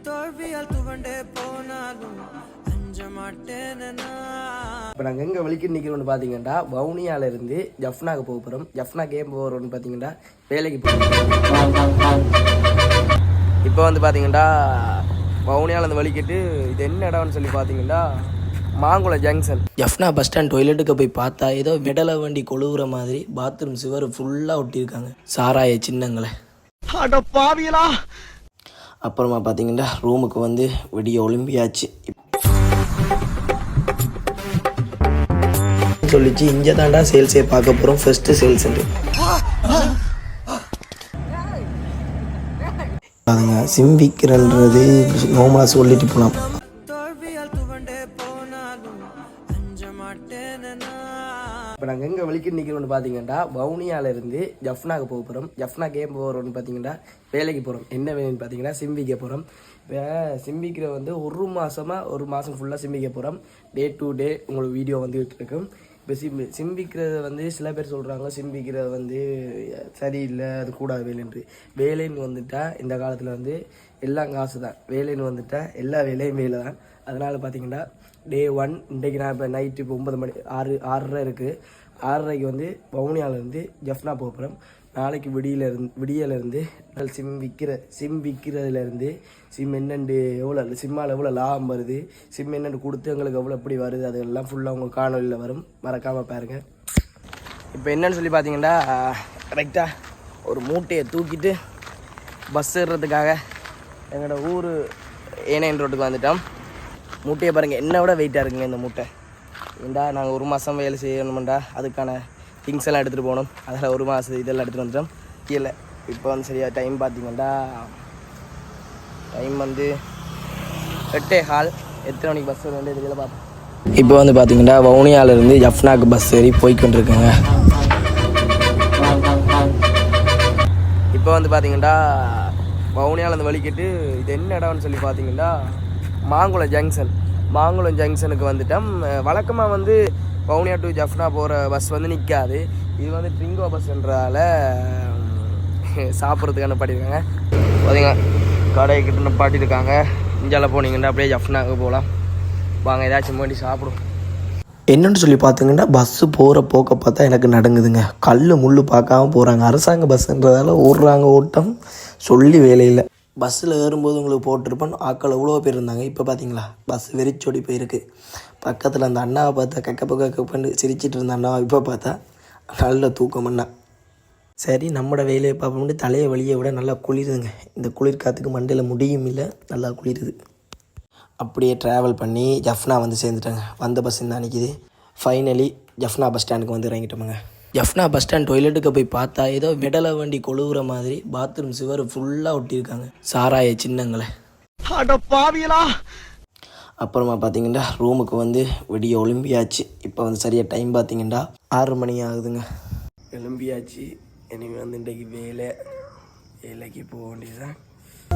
தோல்வியால் துவண்டே போனாலும் அஞ்ச மாட்டேன். இப்போ நாங்கள் எங்கே வலிக்கு நிற்கிறோம்னு பார்த்தீங்கன்னா வவுனியாவிலேருந்து ஜஃப்னாக்கு போக போகிறோம். ஜஃப்னாக்கு ஏன் போகிறோம்னு பார்த்தீங்கன்னா வேலைக்கு போகிறோம். இப்போ வந்து பார்த்தீங்கன்னா வவுனியாவிலேருந்து வலிக்கிட்டு இது என்ன இடம்னு சொல்லி பார்த்தீங்கன்னா Mankulam junction. Jaffna bus stand டொய்லெட்டுக்கு போய் பார்த்தா ஏதோ விடலை வண்டி கொழுவுற மாதிரி பாத்ரூம் சுவர் ஃபுல்லாக ஒட்டியிருக்காங்க சாராய சின்னங்களை. அப்புறமா பார்த்தீங்கன்னா ரூமுக்கு வந்து விடிய ஒலிம்பியாச்சு சொல்லிச்சு. இங்கே தாண்டா சேல்ஸே பார்க்க போகிறோம். ஃபர்ஸ்ட்டு சேல்ஸ் அதுங்க சிம்பிக்கிறன்றது நோமா சொல்லிட்டு போகலாம். இப்போ நாங்கள் எங்கே வலிக்கு நிற்கிறோம்னு பார்த்தீங்கன்னா வவுனியாவிலேருந்து ஜஃப்னாக்கு போக போகிறோம். ஜஃப்னாக்கு ஏன் போகிறோம்னு பார்த்தீங்கன்னா வேலைக்கு போகிறோம். என்ன வேணும்னு பார்த்தீங்கன்னா சிம்பிக்க போகிறோம். இப்போ சிம்பிக்கிற வந்து ஒரு மாதம் ஃபுல்லாக சிம்பிக்க போகிறோம். டே டு டே உங்களுக்கு வீடியோ வந்துகிட்டு இருக்கும். இப்போ சிம்பிக்கிறது வந்து சில பேர் சொல்கிறாங்க சிம்பிக்கிறது வந்து சரியில்லை, அது கூடாது வேலைன்று. வேலைன்னு வந்துட்டால் இந்த காலத்தில் வந்து எல்லாம் காசு தான். வேலைன்னு வந்துட்டால் எல்லா வேலையும் வேலை தான். அதனால் பார்த்தீங்கன்னா டே 1 இன்றைக்கு நான் இப்போ நைட்டு இப்போ 9 மணி 6:30 இருக்குது. 6:30க்கு வந்து வவுனியாவிலேருந்து ஜஃப்னா போகிறோம். நாளைக்கு விடியலேருந்து சிம் விற்கிறதுலேருந்து சிம் என்னென்று எவ்வளோ சிம்மால் எவ்வளோ லாபம் வருது, சிம் என்னென்று கொடுத்து எங்களுக்கு எவ்வளோ எப்படி வருது, அதெல்லாம் ஃபுல்லாக உங்களுக்கு காணொலியில் வரும். மறக்காமல் பாருங்கள். இப்போ என்னன்னு சொல்லி பார்த்தீங்கன்னா கரெக்டாக ஒரு மூட்டையை தூக்கிட்டு பஸ் ஏறுறதுக்காக எங்களோட ஊர் ஏனையன் ரோட்டுக்கு வந்துட்டோம். மூட்டையை பாருங்கள், என்னை விட வெயிட்டாக இருக்குங்க இந்த மூட்டை. ஏண்டா நாங்கள் ஒரு மாதம் வேலை செய்யணுமெண்டா அதுக்கான திங்ஸ் எல்லாம் எடுத்துகிட்டு போகணும். அதில் ஒரு மாதம் இதெல்லாம் எடுத்துகிட்டு வந்துட்டோம் கீழே. இப்போ வந்து சரியாக டைம் பார்த்தீங்கன்னா டைம் வந்து 8:15. எத்தனை மணிக்கு பஸ் வரும் இதில் பார்ப்போம். இப்போ வந்து பார்த்தீங்கன்னா வவுனியாவிலேருந்து ஜஃப்னாக்கு பஸ் ஏறி போய்கொண்டிருக்குங்க. இப்போ வந்து பார்த்தீங்கன்னா வவுனியாவிலேருந்து வலிக்கிட்டு இது என்ன இடம்னு சொல்லி பார்த்தீங்கன்னா மாங்குளம் ஜங்ஷனுக்கு வந்துட்டோம். வழக்கமாக வந்து வவுனியா டு ஜஃப்னா போகிற பஸ் வந்து நிற்காது. இது வந்து ட்ரிங்கோ பஸ்ன்றதால சாப்பிட்றதுக்கான பாட்டியிருக்காங்க. பார்த்தீங்க கடை கிட்ட நிப்பாட்டியிருக்காங்க. இஞ்சால போனீங்கன்னா அப்படியே ஜஃப்னாக்கு போகலாம். வாங்க ஏதாச்சும் வேண்டி சாப்பிடும். என்னென்னு சொல்லி பார்த்தீங்கன்னா பஸ்ஸு போகிற போக்க பார்த்தா எனக்கு நடங்குதுங்க. கல் முள் பார்க்காம போகிறாங்க. அரசாங்க பஸ்ஸுன்றதால ஓடுறாங்க ஓட்டம் சொல்லி வேலையில். பஸ்ஸில் ஏறும்போது உங்களுக்கு போட்டிருப்பேன் ஆக்கள் எவ்வளோ பேர் இருந்தாங்க. இப்போ பார்த்தீங்களா பஸ் வெறிச்சோடி போயிருக்கு. பக்கத்தில் அந்த அண்ணாவை பார்த்தா கக்கப்பன்னு சிரிச்சிட்டு இருந்த அண்ணாவை இப்போ பார்த்தா நல்ல தூக்கம்ண்ணா. சரி நம்மளோட வேலையை பார்ப்போம்னு தலையை வலியை விட நல்லா குளிருதுங்க. இந்த குளிர் காற்றுக்கு மண்டையில் முடியும் இல்லை, நல்லா குளிருது. அப்படியே ட்ராவல் பண்ணி ஜஃப்னா வந்து சேர்ந்துட்டாங்க. வந்த பஸ் இந்த அன்றைக்கிது. ஃபைனலி ஜஃப்னா பஸ் ஸ்டாண்டுக்கு வந்து இறங்கிட்டோமுங்க. ஜஃப்னா பஸ் ஸ்டாண்ட் டொய்லெட்டுக்கு போய் பார்த்தா ஏதோ விடலை வண்டி கொழுவுற மாதிரி பாத்ரூம் சுவர் ஃபுல்லாக ஒட்டியிருக்காங்க சாராய சின்னங்களை. அப்புறமா பார்த்தீங்கன்னா ரூமுக்கு வந்து விடிய ஒலிம்பியாச்சு. இப்போ வந்து சரியாக டைம் பார்த்தீங்கன்னா 6 மணி ஆகுதுங்க. ஒலிம்பியாச்சு. இனிமேல் வந்து இன்றைக்கு வேலைக்கு போக வேண்டியதுதான்.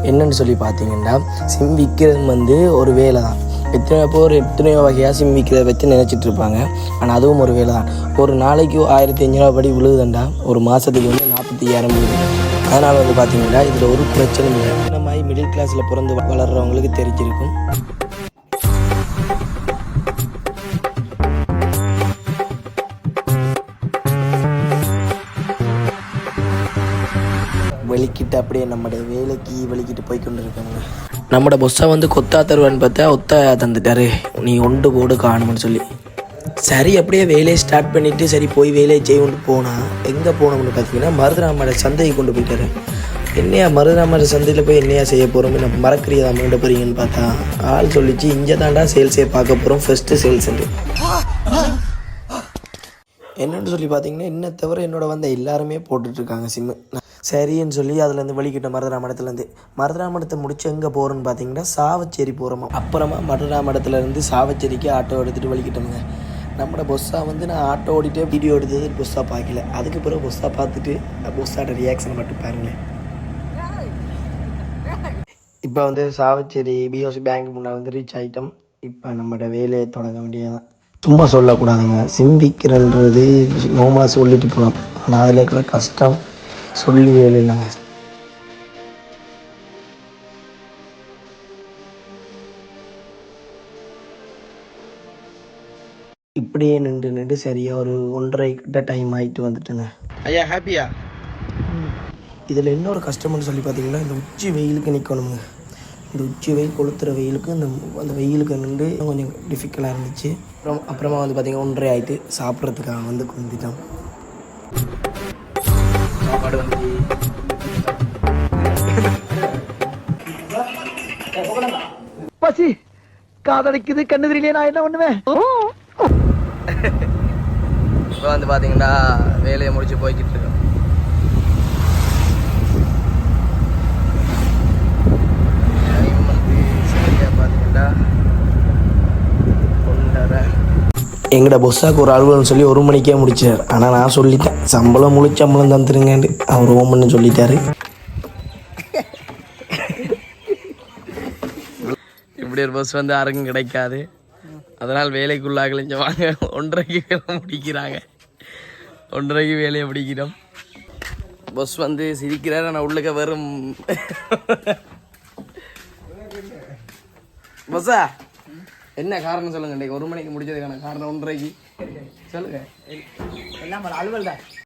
என்னென்னு சொல்லி பார்த்தீங்கன்னா சிம் விற்கிறது வந்து ஒரு வேலை தான். எத்தனையோ வகையாக சிம் விற்கிறத வச்சு நினச்சிட்டு இருப்பாங்க. ஆனால் அதுவும் ஒரு வேலை தான். ஒரு நாளைக்கு 1500 படி விழுதுண்டா ஒரு மாதத்துக்கு வந்து 45,000 விழுது. அதனால் வந்து பார்த்தீங்கன்னா இதில் ஒரு பிரச்சனையும் இல்லை. இந்த மாதிரி மிடில் கிளாஸில் பிறந்து வளர்கிறவங்களுக்கு தெரிஞ்சிருக்கும். வலிக்கிட்டு அப்படியே நம்முடைய வேலைக்கு வலிக்கிட்டு போய்கொண்டு இருக்காங்க. நம்மளோட பொஸ்ஸை வந்து கொத்தா தருவான்னு பார்த்தா ஒத்தா தந்துட்டாரு. நீ ஒன்று போடு காணும்னு சொல்லி. சரி அப்படியே வேலையை ஸ்டார்ட் பண்ணிவிட்டு சரி போய் வேலையை செய்யொண்டு போனால் எங்கே போனோம்னு பார்த்தீங்கன்னா மருதராமோட சந்தையை கொண்டு போயிட்டாரு. என்னையா மருதராமோட சந்தையில் போய் என்னையா செய்ய போகிறோம் நம்ம மறக்கிறியதா மீண்ட போகிறீங்கன்னு பார்த்தா ஆள் சொல்லிச்சு இங்கே தாண்டா சேல்ஸே பார்க்க போகிறோம். ஃபஸ்ட்டு சேல்ஸ் என்னென்னு சொல்லி பார்த்தீங்கன்னா என்ன தவிர என்னோட வந்த எல்லாருமே போட்டுட்ருக்காங்க சிம்மு. சரின்னு சொல்லி அதுலேருந்து வலிக்கிட்ட மருதராமடத்தை முடிச்சு எங்கே போகிறோன்னு பார்த்தீங்கன்னா சாவச்சேரி போகிறோமா. அப்புறமா மருதராமடத்துலேருந்து சாவச்சேரிக்கு ஆட்டோ எடுத்துகிட்டு வலிக்கிட்டோமுங்க. நம்மளோட பொஸ்ஸாக வந்து நான் ஆட்டோ ஓடிட்டே வீடியோ எடுத்தது பொஸ்ஸாக பார்க்கல. அதுக்கு பிறகு பொஸ்ஸாக பார்த்துட்டு பொஸ்ஸாட்ட ரியாக்ஷன் மட்டும் பாருங்களேன். இப்போ வந்து சாவச்சேரி பிஓசி பேங்க் முன்னாடி வந்து ரீச் ஆகிட்டோம். இப்போ நம்மளோட வேலையை தொடங்க வேண்டியதான். சும்மா சொல்லக்கூடாதுங்க. சிந்திக்கிறன்றது நோமா சொல்லிட்டு போகலாம். ஆனால் அதில் இருக்கிற கஷ்டம் சொல்லி வேலை இல்லைங்க. இப்படியே நின்று சரியாக ஒரு 1:30 கிட்ட டைம் ஆகிட்டு வந்துட்டுங்க. ஐயா ஹாப்பியா? இதில் இன்னொரு கஷ்டம்னு சொல்லி பார்த்தீங்கன்னா இந்த உச்சி வெயிலுக்கு நிற்கணுங்க. இந்த உச்சி வெயில் கொளுத்துற வெயிலுக்கு அந்த வெயிலுக்கு நின்று கொஞ்சம் டிஃபிகல்ட்டாக இருந்துச்சு. அப்புறமா வந்து பார்த்திங்கன்னா 1:30 ஆகிட்டு சாப்பிட்றதுக்காக வந்து வந்துட்டோம். சாப்பாடு வந்து பசி காதலிக்குது கண்ணு தெரியலையே நான் என்ன பண்ணுவேன். இப்போ வந்து பார்த்தீங்கன்னா வேலையை முடிச்சு போய்கிட்டு இருக்கோம். டைம் வந்து சரியாக பார்த்தீங்கன்னா 1:30. எங்கட பொஸ்ஸாக்கு ஒரு அலுவலகம் சொல்லி 1 மணிக்கே முடிச்சார். ஆனால் நான் சொல்லிட்டேன் சம்பளம் முழு சம்பளம் தந்துருங்கன்னு. அவர் ஓமன்னு சொல்லிட்டாரு. இப்படி ஒரு பஸ் வந்து யாருக்கும் கிடைக்காது. அதனால் வேலைக்குள்ளாக வாங்க 1:30க்கு வேலை முடிக்கிறாங்க. 1:30க்கு வேலையை முடிக்கிறோம். பஸ் வந்து சிரிக்கிறார். ஆனால் உள்ளுக்க வரும் பஸ்ஸா என்ன காரணம் சொல்லுங்க. 1 மணிக்கு முடிச்சதுக்கான காரணம் 1:30க்கு சொல்லுங்க. எல்லாம் அலுவல் தான்.